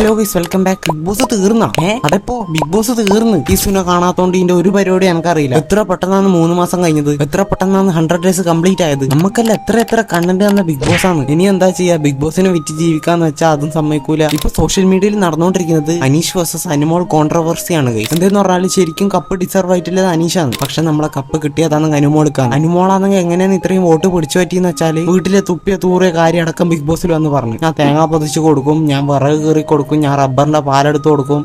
Hello guys, welcome back. Bigg Boss തീർന്നാ? അതെപ്പോ Bigg Boss തീർന്ന് ഈസുനെ കാണാത്തോണ്ട് ഇതിന്റെ ഒരു പരിപാടി എനിക്കറിയില്ല. എത്ര പെട്ടെന്നാണ് 3 മാസം കഴിഞ്ഞത്, എത്ര പെട്ടെന്നാണ് 100 ഡേയ്സ് കംപ്ലീറ്റ് ആയത്. നമുക്കല്ല എത്ര കണ്ടന്റ് തന്ന ബിഗ് ബോസ് ആണ്. ഇനി എന്താ ചെയ്യാ, ബിഗ് ബോസിനെ വിറ്റ് ജീവിക്കാന്ന് വെച്ചാൽ അതും സമ്മതിക്കൂല. ഇപ്പൊ സോഷ്യൽ മീഡിയയിൽ നടന്നുകൊണ്ടിരിക്കുന്നത് അനീഷ് വേഴ്സസ് അനുമോൾ കോൺട്രവേഴ്സിയാണ് ഗൈസ്. എന്തെന്ന് പറഞ്ഞാൽ ശരിക്കും കപ്പ് ഡിസർവ് ആയിട്ടുള്ളത് അനീഷാണ്. പക്ഷെ നമ്മളെ കപ്പ് കിട്ടിയതാണെങ്കിൽ അനുമോൾക്കാണ്. അനുമോളാണെങ്കിൽ എങ്ങനെയാണ് ഇത്രയും വോട്ട് പിടിച്ചു പറ്റിയെന്ന് വെച്ചാൽ വീട്ടിലെ തുപ്പിയ തൂറിയ കാര്യം അടക്കം ബിഗ് ബോസിൽ വന്ന് പറഞ്ഞു. ഞാൻ തേങ്ങ പൊതിച്ചു കൊടുക്കും, ഞാൻ വിറക് കീറി കൊടുക്കും, ഞാൻ റബ്ബറിന്റെ പാലെടുത്ത് കൊടുക്കും.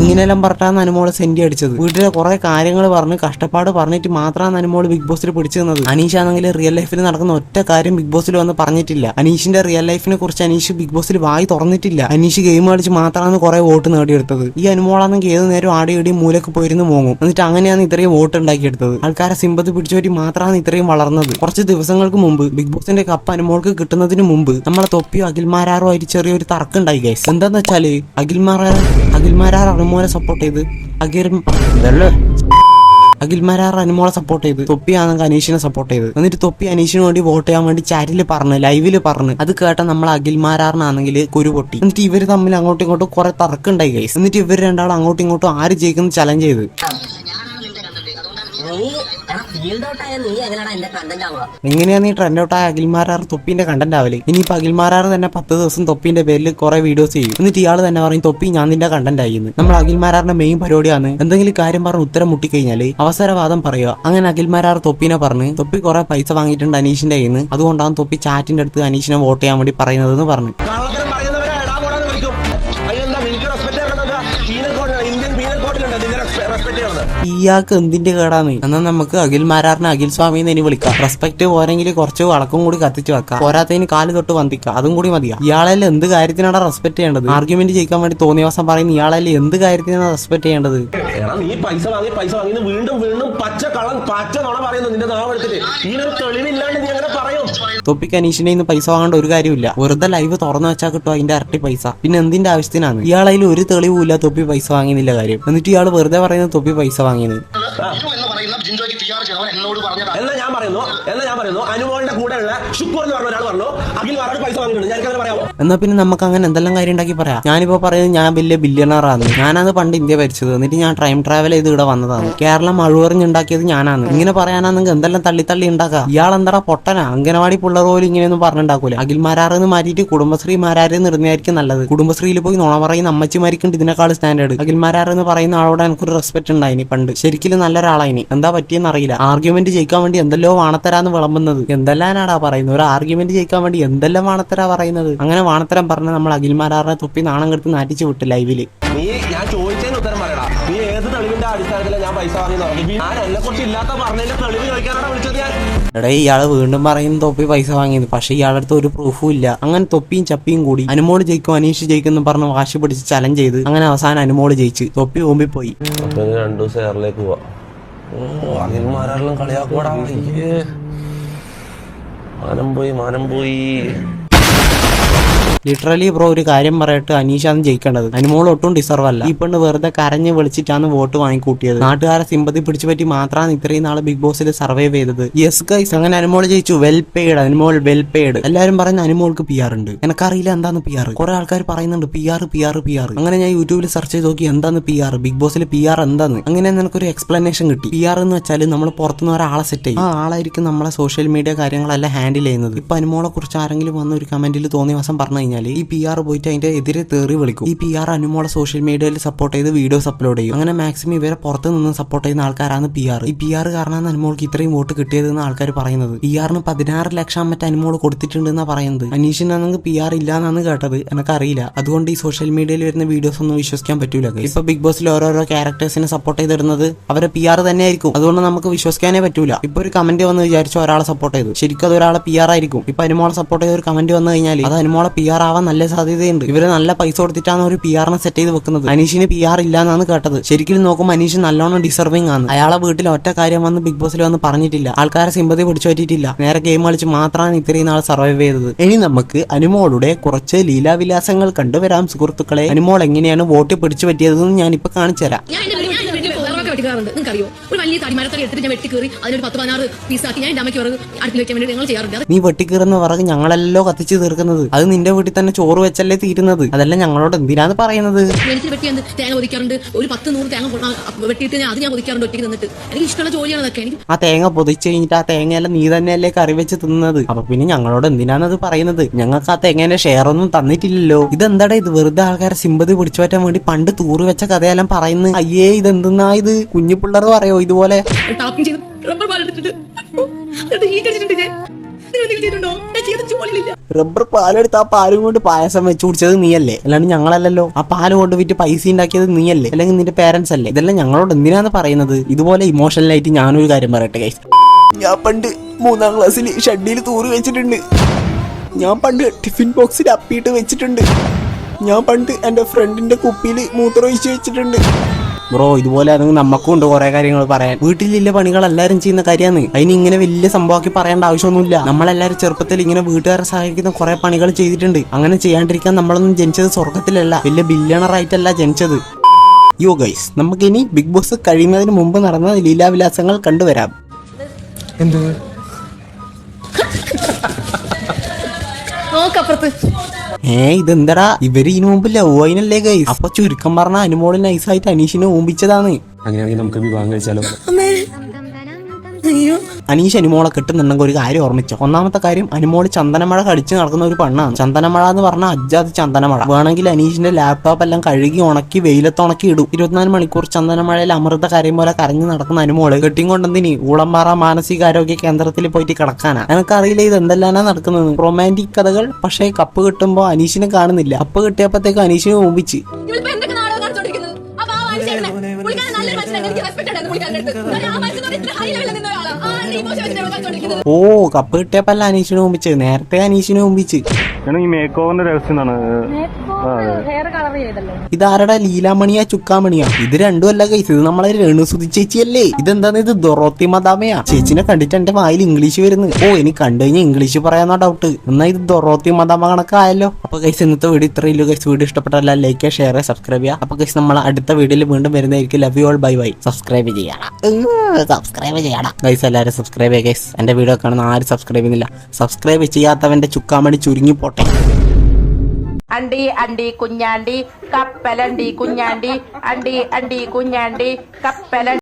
ഇങ്ങനെയെല്ലാം പറഞ്ഞാണ് അനുമോള് സെന്റി അടിച്ചത്. വീട്ടിലെ കുറെ കാര്യങ്ങൾ പറഞ്ഞ് കഷ്ടപ്പാട് പറഞ്ഞിട്ട് മാത്രമാണ് അനുമോള് ബിഗ് ബോസിൽ പിടിച്ചു തന്നത്. അനീഷാണെങ്കിൽ റിയൽ ലൈഫിൽ നടക്കുന്ന ഒറ്റ കാര്യം ബിഗ് ബോസിൽ വന്ന് പറഞ്ഞിട്ടില്ല. അനീഷിന്റെ റിയൽ ലൈഫിനെ കുറിച്ച് അനീഷ് ബിഗ് ബോസിൽ വായി തുറന്നിട്ടില്ല. അനീഷ് ഗെയിം കളിച്ച് മാത്രമാണ് കുറെ വോട്ട് നേടിയെടുത്തത്. ഈ അനുമോളാണെങ്കിൽ ഏത് നേരം ആടിയടി മൂലക്ക് പോയിരുന്നു മോങ്ങും. എന്നിട്ട് അങ്ങനെയാണ് ഇത്രയും വോട്ട് ഉണ്ടാക്കിയെടുത്തത്. ആൾക്കാരെ സിമ്പതി പിടിച്ചു പറ്റി മാത്രമാണ് ഇത്രയും വളർന്നത്. കുറച്ച് ദിവസങ്ങൾക്ക് മുമ്പ് ബിഗ് ബോസിന്റെ കപ്പ് അനുമോൾക്ക് കിട്ടുന്നതിന് മുമ്പ് നമ്മളെ തൊപ്പിയോ അഖിൽമാരാറോ ആയിട്ട് ചെറിയൊരു തർക്കം ഉണ്ടായി ഗൈസ്. എന്താന്ന് വെച്ചാല് അഖിൽമാരാർ അനുമോളെ സപ്പോർട്ട് ചെയ്ത് അഖിൽമാരാർ അനുമോളെ സപ്പോർട്ട് ചെയ്ത് തൊപ്പിയാണെങ്കിൽ അനീഷിനെ സപ്പോർട്ട് ചെയ്ത്. എന്നിട്ട് തൊപ്പി അനീഷിന് വേണ്ടി വോട്ട് ചെയ്യാൻ വേണ്ടി ചാറ്റിൽ പറഞ്ഞ്, ലൈവില് പറഞ്ഞ്. അത് കേട്ട നമ്മൾ അഖിൽമാരാറിനാണെങ്കിൽ കുരു പൊട്ടി. എന്നിട്ട് ഇവര് തമ്മിൽ അങ്ങോട്ടും ഇങ്ങോട്ടും കുറെ തർക്കം ഉണ്ടായി ഗൈസ്. എന്നിട്ട് ഇവർ രണ്ടാളും അങ്ങോട്ടും ഇങ്ങോട്ടും ആര് ജയിക്കുന്ന ചലഞ്ച് ചെയ്ത്. എങ്ങനെയാണ് ഈ ട്രെൻഡ് ഔട്ടായ അഖിൽമാരാർ തൊപ്പിന്റെ കണ്ടന്റ് ആവല്? ഇനിയിപ്പോ അഖിൽമാരാർ തന്നെ 10 ദിവസം തൊപ്പിന്റെ പേരിൽ കുറെ വീഡിയോസ് ചെയ്യും. എന്നിട്ട് ഇയാൾ തന്നെ പറയും തൊപ്പി ഞാൻ നിന്റെ കണ്ടന്റ് ആയിന്ന്. നമ്മൾ അഖിൽമാരാറിന്റെ മെയിൻ പരിപാടിയാണ് എന്തെങ്കിലും കാര്യം പറഞ്ഞ് ഉത്തരം മുട്ടിക്കഴിഞ്ഞാല് അവസരവാദം പറയുക. അങ്ങനെ അഖിൽമാരാർ തൊപ്പിനെ പറഞ്ഞ് തൊപ്പി കുറെ പൈസ വാങ്ങിയിട്ടുണ്ട് അനീഷിന്റെ കയ്യിൽ നിന്ന്, അതുകൊണ്ടാണ് തൊപ്പി ചാറ്റിന്റെ അടുത്ത് അനീഷിനെ വോട്ട് ചെയ്യാൻ വേണ്ടി പറയുന്നതെന്ന് പറഞ്ഞു. ഇയാൾക്ക് എന്തിന്റെ കേടാണ്? എന്നാൽ നമുക്ക് അഖിൽമാരാറിനെ അഖിൽ സ്വാമിന്ന് ഇനി വിളിക്കാം. റെസ്പെക്ട് പോരെങ്കിൽ കുറച്ച് വളക്കും കൂടി കത്തിച്ചു വെക്കാം. പോരാത്തതിന് കാല് തൊട്ട് വന്ദിക്കാം, അതും കൂടി മതിയാ. ഇയാളെല്ലാം എന്ത് കാര്യത്തിനാണ് റെസ്പെക്ട് ചെയ്യേണ്ടത്? ആർഗ്യുമെന്റ് ജയിക്കാൻ വേണ്ടി തോന്നിയ ദിവസം പറയുന്ന ഇയാളെല്ലാം എന്ത് കാര്യത്തിനാണ് റെസ്പെക്ട് ചെയ്യേണ്ടത്? തൊപ്പിക്ക് അനീഷിനെ ഇന്ന് പൈസ വാങ്ങേണ്ട ഒരു കാര്യമില്ല. വെറുതെ ലൈവ് തുറന്നു വെച്ചാൽ കിട്ടും അതിന്റെ ഇരട്ടി പൈസ. പിന്നെ എന്തിന്റെ ആവശ്യത്തിനാണ്? ഇയാളതിൽ ഒരു തെളിവില്ല തൊപ്പി പൈസ വാങ്ങിയില്ല കാര്യം. എന്നിട്ട് ഇയാൾ വെറുതെ പറയുന്നത് തൊപ്പി പൈസ വാങ്ങിയത്. എന്നാ പിന്നെ നമുക്ക് അങ്ങനെ എന്തെല്ലാം കാര്യം ഉണ്ടാക്കി പറയാം. ഞാനിപ്പോ പറയുന്നത് ഞാൻ വലിയ ബില്യണറാണ്, ഞാനാണ് പണ്ട് ഇന്ത്യ ഭരിച്ചത്, എന്നിട്ട് ഞാൻ ടൈം ട്രാവൽ ചെയ്ത് ഇവിടെ വന്നതാണ്, കേരളം അഴുവറിഞ്ഞുണ്ടാക്കിയത് ഞാനാണ്. ഇങ്ങനെ പറയാനാണെങ്കിൽ എന്തെല്ലാം തള്ളി ഉണ്ടാക്കാം. ഇയാൾ എന്താ പൊട്ടനാ? അംഗനവാടി പിള്ളേർ പോലും ഇങ്ങനെയൊന്നും പറഞ്ഞിട്ടുണ്ടാക്കൂല. അഖിൽമാരാറിന്ന് മാറ്റിയിട്ട് കുടുംബശ്രീ മാരാര് നിർണ്ണയായിരിക്കും നല്ലത്. കുടുംബശ്രീയിൽ പോയി നുണ പറയുന്ന അമ്മച്ചിമാരിക്കുണ്ട് ഇതിനേക്കാൾ സ്റ്റാൻഡേർഡ്. അഖിൽമാരാറെന്ന് പറയുന്ന ആളോട് എനിക്കൊരു റെസ്പെക്ട് ഉണ്ടായിനി പണ്ട്. ശരിക്കും നല്ലൊരാളായിനി. എന്താ പറ്റിയെന്ന് അറിയില്ല. ആർഗ്യുമെന്റ് ജയിക്കാൻ വേണ്ടി എന്തെല്ലോ വാണത്തരാന്ന് വിളമ്പുന്നത്. എന്തെല്ലാനാടാ പറയുന്നത്? ഒരു ആർഗ്യുമെന്റ് ജയിക്കാൻ വേണ്ടി എന്തെല്ലാം വാണത്തരാ പറയുന്നത്? അങ്ങനെ വാണത്തരം പറഞ്ഞ നമ്മൾ അഖിൽമാരാറിനെ തൊപ്പി നാണം കെടുത്ത് നാറ്റിച്ചു വിട്ട് ലൈവില്. ഞാൻ ചോദിച്ചതിന് ഉത്തരം പറയടാ. നീ ഏത് തെളിവിന്റെ അടിസ്ഥാനത്തിലാണ് ഞാൻ പൈസ വാങ്ങി? ഞാൻ എന്നെ കുറിച്ച് ഇല്ലാത്ത പറഞ്ഞതിന്റെ തെളിവ് ചോദിക്കാനാണ് വിളിച്ചത് ഞാൻ. എടാ, ഇയാള് വീണ്ടും പറയുന്നു തൊപ്പി പൈസ വാങ്ങിയത്. പക്ഷെ ഇയാളുടെ അടുത്ത് ഒരു പ്രൂഫും ഇല്ല. അങ്ങനെ തൊപ്പിയും ചപ്പിയും കൂടി അനുമോള് ജയിക്കും അനീഷ് ജയിക്കും പറഞ്ഞ് വാശി പിടിച്ച് ചലഞ്ച് ചെയ്ത് അങ്ങനെ അവസാനം അനുമോള് ജയിച്ച് തൊപ്പി ഓമ്പി പോയി. 2 ദിവസം എയറിലേക്ക് പോവാ. അഖിൽമാരെല്ലാം കളിയാക്കൂടാ. മാനം പോയി. ലിറ്ററലി ബ്രോ ഒരു കാര്യം പറയട്ടെ, അനീഷാണ് ജയിക്കേണ്ടത്. അനുമോൾ ഒട്ടും ഡിസർവ് അല്ല. ഈ പെണ്ണ് വെറുതെ കരഞ്ഞ് വിളിച്ചിട്ടാണ് വോട്ട് വാങ്ങിക്കൂട്ടിയത്. നാട്ടുകാരെ സിമ്പതി പിടിച്ചു പറ്റി മാത്രമാണ് ഇത്രയും നാള് ബിഗ് ബോസിൽ സർവൈവ് ചെയ്തത്. യെസ് ഗൈസ്, അങ്ങനെ അനുമോൾ ജയിച്ചു. Well paid. Anumol well paid. എല്ലാരും പറയുന്ന അനുമോൾക്ക് PR ഉണ്ട്. എനിക്കറിയില്ല എന്താണ് PR. കുറെ ആൾക്കാർ പറയുന്നുണ്ട് PR. അങ്ങനെ ഞാൻ യൂട്യൂബിൽ സെർച്ച് ചെയ്ത് നോക്കി എന്താണ് PR, ബിഗ് ബോസിൽ PR എന്താന്ന്. അങ്ങനെ എനിക്കൊരു എക്സ്പ്ലനേഷൻ കിട്ടി. PR എന്ന് വെച്ചാൽ നമ്മൾ പുറത്തുനിന്ന് ഒരാളെ സെറ്റ് ചെയ്യും. ആ ആളായിരിക്കും നമ്മളെ സോഷ്യൽ മീഡിയ കാര്യങ്ങളെല്ലാം ഹാൻഡിൽ ചെയ്യുന്നത്. ഇപ്പൊ അനുമോളെ കുറിച്ച് ആരെങ്കിലും വന്ന ഒരു കമന്റിൽ തോന്നിയ ദിവസം പറഞ്ഞു ഈ PR പോയിട്ട് അതിന്റെ എതിരെ തേറി വിളിക്കും. ഈ PR അനുമോളെ സോഷ്യൽ മീഡിയയിൽ സപ്പോർട്ട് ചെയ്ത് വീഡിയോസ് അപ്ലോഡ് ചെയ്യും. അങ്ങനെ മാക്സിമം ഇവരെ പുറത്ത് നിന്ന് സപ്പോർട്ട് ചെയ്യുന്ന ആൾക്കാരാണ് PR. ഈ PR കാരണമാണ് അനുമോൾക്ക് ഇത്രയും വോട്ട് കിട്ടിയതെന്ന് ആൾക്കാർ പറയുന്നത്. PRന് 16 ലക്ഷം മറ്റേ അനുമോൾ കൊടുത്തിട്ടുണ്ടെന്നാ പറയുന്നത്. അനീഷിനാണെങ്കിൽ PR ഇല്ലാന്നാണ് കേട്ടത്. എനിക്കറിയില്ല. അതുകൊണ്ട് ഈ സോഷ്യൽ മീഡിയയിൽ വരുന്ന വീഡിയോസ് ഒന്നും വിശ്വസിക്കാൻ പറ്റൂല. ഇപ്പൊ ബിഗ് ബോസിൽ ഓരോരോ ക്യാരക്ടേഴ്സിനെ സപ്പോർട്ട് ചെയ്തിടുന്നത് അവരെ PR തന്നെ ആയിരിക്കും. അതുകൊണ്ട് നമുക്ക് വിശ്വസിക്കാനേ പറ്റൂല. ഇപ്പൊ ഒരു കമന്റ് വന്ന് വിചാരിച്ചു ഒരാളെ സപ്പോർട്ട് ചെയ്തു, ശരിക്കും അത് ഒരാളെ PR ആയിരിക്കും. ഇപ്പൊ അനുമോളെ സപ്പോർട്ട് ചെയ്ത ഒരു കമന്റ് വന്നു കഴിഞ്ഞാൽ അത് അനുമോളെ PR ആവാൻ നല്ല സാധ്യതയുണ്ട്. ഇവര് നല്ല പൈസ കൊടുത്തിട്ടാണ് ഒരു PRനെ സെറ്റ് ചെയ്ത് വെക്കുന്നത്. അനീഷിന് PR ഇല്ലാന്നാണ് കേട്ടത്. ശരിക്കും നോക്കുമ്പോൾ അനീഷ് നല്ലോണം ഡിസർവിംഗ് ആണ്. അയാളെ വീട്ടിൽ ഒറ്റ കാര്യം വന്ന് ബിഗ് ബോസിൽ വന്ന് പറഞ്ഞിട്ടില്ല. ആൾക്കാരെ സിമ്പതി പിടിച്ചു പറ്റിയിട്ടില്ല. നേരെ ഗെയിം കളിച്ച് മാത്രമാണ് ഇത്രയും നാൾ സർവൈവ് ചെയ്തത്. ഇനി നമുക്ക് അനുമോളുടെ കുറച്ച് ലീലാവിലാസങ്ങൾ കണ്ടുവരാം സുഹൃത്തുക്കളെ. അനുമോൾ എങ്ങനെയാണ് വോട്ട് പിടിച്ചു പറ്റിയതെന്ന് ഞാനിപ്പോ കാണിച്ചു തരാം. വെട്ടി കയറുണ്ട്. നിങ്ങൾക്കറിയോ, ഒരു വലിയ തടിമരത്തടി എടുത്തിട്ട് ഞാൻ വെട്ടി കയറി അതിനൊരു 10-16 പീസാക്കി ഞാൻ എന്റെ അമ്മയ്ക്ക് വിറക് അടുപ്പിൽ വെക്കാൻ വേണ്ടി ഞങ്ങൾ ചെയ്യാറുണ്ട്. നീ വെട്ടിക്കീറുന്ന വിറക് ഞങ്ങളല്ലോ കത്തിച്ച് തീർക്കുന്നത്. അത് നിന്റെ വീട്ടിൽ തന്നെ ചോറ് വെച്ചല്ലേ തീരുന്നത്. അതല്ല ഞങ്ങളോട് എന്തിനാന്ന് പറയുന്നത്. എനിക്ക് വെട്ടി എന്ത് തേങ്ങ പൊതിക്കാറുണ്ട്. ഒരു 10-100 തേങ്ങ വെട്ടിയിട്ട് അത് ഞാൻ പൊതിക്കാറുണ്ട് ഒറ്റയ്ക്ക് നിന്നിട്ട്. എനിക്ക് ഇഷ്ടമുള്ള ജോലിയാണ് അതൊക്കെ. എനിക്ക് ആ തേങ്ങ പൊതിച്ച് കഴിഞ്ഞിട്ട് ആ തേങ്ങയെല്ലാം നീ തന്നെയല്ലേ കറി വെച്ച് തിന്നത്. അപ്പൊ പിന്നെ ഞങ്ങളോട് എന്തിനാണത് പറയുന്നത്? ഞങ്ങൾക്ക് ആ തേങ്ങേന്റെ ഷെയർ ഒന്നും തന്നിട്ടില്ലല്ലോ. ഇതെന്താടാ ഇത്? വെറുതെ ആൾക്കാരെ സിമ്പതി പിടിച്ചു പറ്റാൻ വേണ്ടി പണ്ട് തൂറ് വെച്ച കഥയെല്ലാം പറയുന്നത്. അയ്യേ ഇതെന്തെന്നാ ഇത്? കുഞ്ഞു പിള്ളേർ പറയോ ഇതുപോലെ? ടാപ്പിംഗ് ചെയ്ത് റബ്ബർ പാലെടുത്തിട്ട് ഹീറ്റ് അടിച്ചിട്ടുണ്ട് ഞാൻ. ചെയ്തിട്ടുണ്ടോ? ഞാൻ ചെയ്ത ജോലിയില്ല. റബ്ബർ പാലെടുത്ത് ആ പാലും കൊണ്ട് പായസം വെച്ച് കുടിച്ചത് നീയല്ലേ? അല്ലാണ്ട് ഞങ്ങളല്ലല്ലോ. ആ പാല് കൊണ്ട് വിറ്റ് പൈസ ഉണ്ടാക്കിയത് നീയല്ലേ? അല്ലെങ്കിൽ നിന്റെ പേരൻസ് അല്ലേ? ഇതെല്ലാം ഞങ്ങളോട് എന്തിനാന്ന് പറയുന്നത്? ഇതുപോലെ ഇമോഷണലായിട്ട് ഞാനൊരു കാര്യം പറയട്ടെ ഗൈസ്. ഞാൻ പണ്ട് 3ാം ക്ലാസ്സിൽ ഷഡ്ഡിയിൽ തൂറ് വെച്ചിട്ടുണ്ട്. ഞാൻ പണ്ട് ടിഫിൻ ബോക്സിൽ അപ്പിയിട്ട് വെച്ചിട്ടുണ്ട്. ഞാൻ പണ്ട് എന്റെ ഫ്രണ്ടിന്റെ കുപ്പിയിൽ മൂത്രമൊഴിച്ച് വെച്ചിട്ടുണ്ട്. ബ്രോ ഇതുപോലെ ആണെങ്കിൽ നമുക്കും ഉണ്ട് കുറെ കാര്യങ്ങൾ പറയാൻ. വീട്ടിലില്ല പണികൾ എല്ലാവരും ചെയ്യുന്ന കാര്യമാണ്. അതിന് ഇങ്ങനെ വലിയ സംഭവമാക്കി പറയേണ്ട ആവശ്യമൊന്നുമില്ല. നമ്മളെല്ലാവരും ചെറുപ്പത്തിൽ ഇങ്ങനെ വീട്ടുകാരെ സഹായിക്കുന്ന കുറെ പണികൾ ചെയ്തിട്ടുണ്ട്. അങ്ങനെ ചെയ്യാണ്ടിരിക്കാൻ നമ്മളൊന്നും ജനിച്ചത് സ്വർഗത്തിലല്ല, വലിയ ബില്യണറായിട്ടല്ല ജനിച്ചത്. യോ ഗൈസ്, നമുക്കിനി ബിഗ് ബോസ് കഴിയുന്നതിന് മുമ്പ് നടന്ന ലീലാവിലാസങ്ങൾ കണ്ടുവരാം. എന്ത് ഇതെന്തടാ? ഇവര് ഇതിനു മുമ്പ് ലവ് ആയിനല്ലേ ഗൈസ്? അപ്പൊ ചുരുക്കം പറഞ്ഞ അനുമോള് നൈസായിട്ട് അനീഷിനെ ഊമ്പിച്ചതാണ്. അങ്ങനെയാണെങ്കിൽ നമുക്ക് വിവാഹം കഴിച്ചാലോ? അനീഷ് അനുമോളെ കിട്ടുന്നുണ്ടെങ്കിൽ ഒരു കാര്യം ഓർമ്മിച്ചോ. ഒന്നാമത്തെ കാര്യം, അനുമോള് ചന്ദനമഴ കടിച്ചു നടക്കുന്ന ഒരു പെണ്ണാണ്. ചന്ദനമഴ എന്ന് പറഞ്ഞാൽ അജ്ജാതി ചന്ദനമഴ. വേണമെങ്കിൽ അനീഷിന്റെ ലാപ്ടോപ്പ് എല്ലാം കഴുകി ഉണക്കി വെയിലത്ത് ഉണക്കി ഇടും. 24 മണിക്കൂർ ചന്ദനമഴയിൽ അമൃത കാര്യം പോലെ കരഞ്ഞു നടക്കുന്ന അനുമോള് കെട്ടിക്കൊണ്ടെന്തിനി ഊളമ്പാറ മാനസികാരോഗ്യ കേന്ദ്രത്തിൽ പോയിട്ട് കിടക്കാനാ? എനിക്കറിയില്ല ഇത് എന്തെല്ലാനാ നടക്കുന്നത്. റൊമാൻറ്റിക് കഥകൾ. പക്ഷേ കപ്പ് കിട്ടുമ്പോ അനീഷിനെ കാണുന്നില്ല. കപ്പ് കിട്ടിയപ്പോഴത്തേക്ക് അനീഷിനെ ഊമ്പിച്ച്. ഓ കപ്പ് കിട്ടിയപ്പല്ല അനീഷിനെ ഊമ്പിച്ച്. നേരത്തെ അനീഷിനെ ഊമ്പിച്ച്. ഈ മേക്ക് ഓവറിന്റെ രഹസ്യം എന്താണ്? ഇതാരടാ? ലീലാമണിയാ ചുക്കാമണിയാ? ഇത് രണ്ടുമല്ല ഗൈസ്, ഇത് നമ്മളെ രേണുസുതി ചേച്ചിയല്ലേ? ഇതെന്താണ് ഇത്? ദൊറോത്തി മദാമയാ? ചേച്ചിനെ കണ്ടിട്ട് എന്റെ വായിൽ ഇംഗ്ലീഷ് വരുന്നു. ഓ എനിക്ക് കണ്ടു കഴിഞ്ഞാൽ ഇംഗ്ലീഷ് പറയാന്നാ ഡൗട്ട്. എന്നാ ഇത് ദൊറോത്തി മദാമ കണക്കായല്ലോ. അപ്പൊ ഗൈസ് ഇന്നത്തെ വീഡിയോ ഇത്രയല്ലോ ഗൈസ്. വീഡിയോ ഇഷ്ടപ്പെട്ടല്ല ലൈക്ക് ഷെയർ സബ്സ്ക്രൈബ് ചെയ്യുക. അപ്പൊ ഗൈസ് നമ്മൾ അടുത്ത വീഡിയോയിൽ വീണ്ടും വരുന്നതായിരിക്കും. Love you all, bye bye. Subscribe ചെയ്യണം ഗൈസ്. എല്ലാവരും സബ്സ്ക്രൈബ് ചെയ്യുക ഗൈസ്. എന്റെ വീഡിയോ കാണുന്ന ആരും സബ്സ്ക്രൈബ് ചെയ്യുന്നില്ല. സബ്സ്ക്രൈബ് ചെയ്യാത്തവന്റെ ചുക്കാമണി ചുരുങ്ങി പോട്ടെ. അണ്ടി അണ്ടി കുഞ്ഞാണ്ടി കപ്പലണ്ടി കുഞ്ഞാണ്ടി അണ്ടി അണ്ടി കുഞ്ഞാണ്ടി കപ്പല